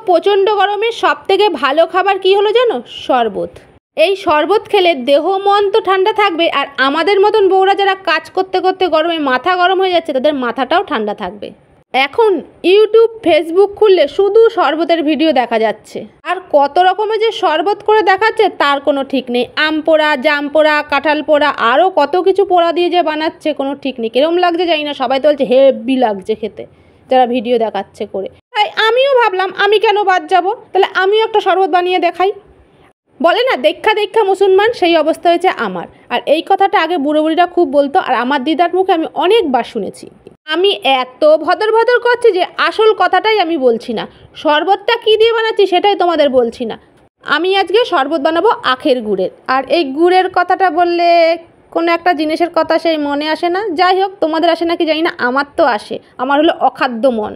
প্রচণ্ড গরমে সবথেকে ভালো খাবার কি হলো জানো? শরবত। এই শরবত খেলে দেহ মন তো ঠান্ডা থাকবে, আর আমাদের মতন বউরা যারা কাজ করতে করতে গরমে মাথা গরম হয়ে যাচ্ছে তাদের মাথাটাও ঠান্ডা থাকবে। এখন ইউটিউব ফেসবুক খুললে শুধু শরবতের ভিডিও দেখা যাচ্ছে, আর কত রকমের যে শরবত করে দেখাচ্ছে তার কোনো ঠিক নেই। আম পোড়া, জাম পোড়া, কাঁঠাল পোড়া, আরও কত কিছু পোড়া দিয়ে যে বানাচ্ছে কোনো ঠিক নেই। কিরম লাগছে জানি না, সবাই তো বলছে হেভি লাগছে খেতে যারা ভিডিও দেখাচ্ছে করে। তাই আমিও ভাবলাম আমি কেন বাদ যাব, তাহলে আমিও একটা শরবত বানিয়ে দেখাই। বলে না দেখা দেখা মুসলমান, সেই অবস্থা হয়েছে আমার। আর এই কথাটা আগে বুড়ো বুড়িরা খুব বলতো, আর আমার দিদার মুখে আমি অনেকবার শুনেছি। আমি এত ভদর ভদর করছি যে আসল কথাটাই আমি বলছি না। শরবতটা কী দিয়ে বানাচ্ছি সেটাই তোমাদের বলছি না। আমি আজকে শরবত বানাবো আখের গুড়ের। আর এই গুড়ের কথাটা বললে কোনো একটা জিনিসের কথা সেই মনে আসে না। যাই হোক, তোমাদের আসে নাকি জানি না, আমার তো আসে। আমার হলো অখাদ্য মন,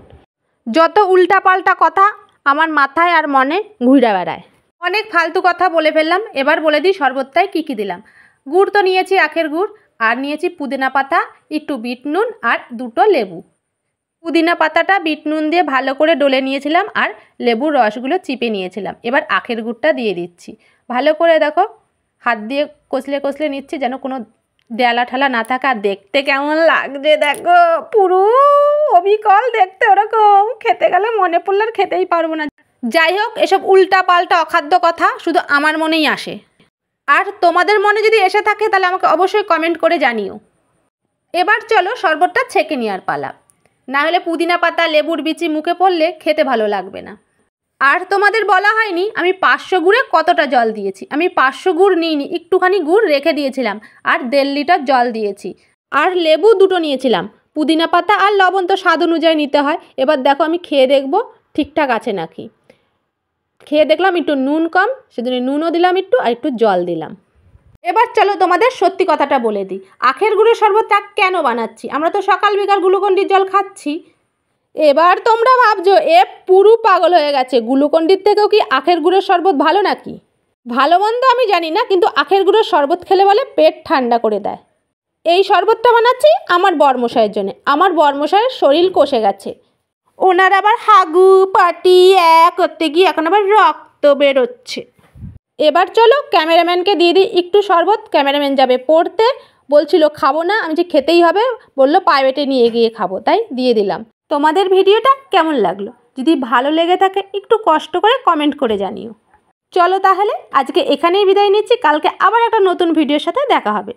যত উল্টাপাল্টা কথা আমার মাথায় আর মনে ঘুরে বেড়ায়। অনেক ফালতু কথা বলে ফেললাম, এবার বলে দিই শরবতটায় কী কী দিলাম। গুড় তো নিয়েছি আখের গুড়, আর নিয়েছি পুদিনা পাতা, একটু বিট নুন আর দুটো লেবু। পুদিনা পাতাটা বিট নুন দিয়ে ভালো করে ডলে নিয়েছিলাম, আর লেবুর রসগুলো চিপে নিয়েছিলাম। এবার আখের গুড়টা দিয়ে দিচ্ছি। ভালো করে দেখো, হাত দিয়ে কষলে কষলে নিচ্ছি যেন কোনো ডেলা ঠালা না থাকে। আর দেখতে কেমন লাগছে দেখো, পুরো অবিকল দেখতে ওরকম। খেতে গেলে মনে পড়লে আর খেতেই পারবো না। যাই হোক, এসব উল্টা পাল্টা অখাদ্য কথা শুধু আমার মনেই আসে, আর তোমাদের মনে যদি এসে থাকে তাহলে আমাকে অবশ্যই কমেন্ট করে জানিও। এবার চলো শরবতটা ছেঁকে নেওয়ার পালা, না হলে পুদিনা পাতা লেবুর বিচি মুখে পড়লে খেতে ভালো লাগবে না। আর তোমাদের বলা হয়নি আমি 500 গুড়ে কতটা জল দিয়েছি। আমি 500 গুড় নিইনি, একটুখানি গুড় রেখে দিয়েছিলাম, আর 1.5 লিটার জল দিয়েছি। আর লেবু দুটো নিয়েছিলাম। পুদিনা পাতা আর লবণ তো স্বাদ অনুযায়ী নিতে হয়। এবার দেখো আমি খেয়ে দেখবো ঠিকঠাক আছে নাকি। খেয়ে দেখলাম একটু নুন কম, সেজন্য নুনও দিলাম একটু, আর একটু জল দিলাম। এবার চলো তোমাদের সত্যি কথাটা বলে দিই, আখের গুড়ের শরবতটা কেন বানাচ্ছি। আমরা তো সকাল বিকাল গ্লুকন্ডির জল খাচ্ছি। এবার তোমরা ভাবছো এ পুরো পাগল হয়ে গেছে, গ্লুকন্ডির থেকেও কি আখের গুড়ের শরবত ভালো নাকি? ভালো মন্দ আমি জানি না, কিন্তু আখের গুড়ের শরবত খেলে বলে পেট ঠান্ডা করে দেয়। এই শরবতটা বানাচ্ছি আমার বরমশাইয়ের জন্য। আমার বরমশাইয়ের শরীর কষে গেছে, ওনার আবার হাগু পাটি করতে গিয়ে এখন আবার রক্ত বেরোচ্ছে। এবার চলো ক্যামেরাম্যানকে দিয়ে দিই একটু শরবত। ক্যামেরাম্যান যাবে পড়তে, বলছিল খাবো না, আমি যে খেতেই হবে, বললো প্রাইভেটে নিয়ে গিয়ে খাবো, তাই দিয়ে দিলাম। তোমাদের ভিডিওটা কেমন লাগলো? যদি ভালো লেগে থাকে একটু কষ্ট করে কমেন্ট করে জানিও। চলো তাহলে আজকে এখানেই বিদায় নিচ্ছি, কালকে আবার একটা নতুন ভিডিওর সাথে দেখা হবে।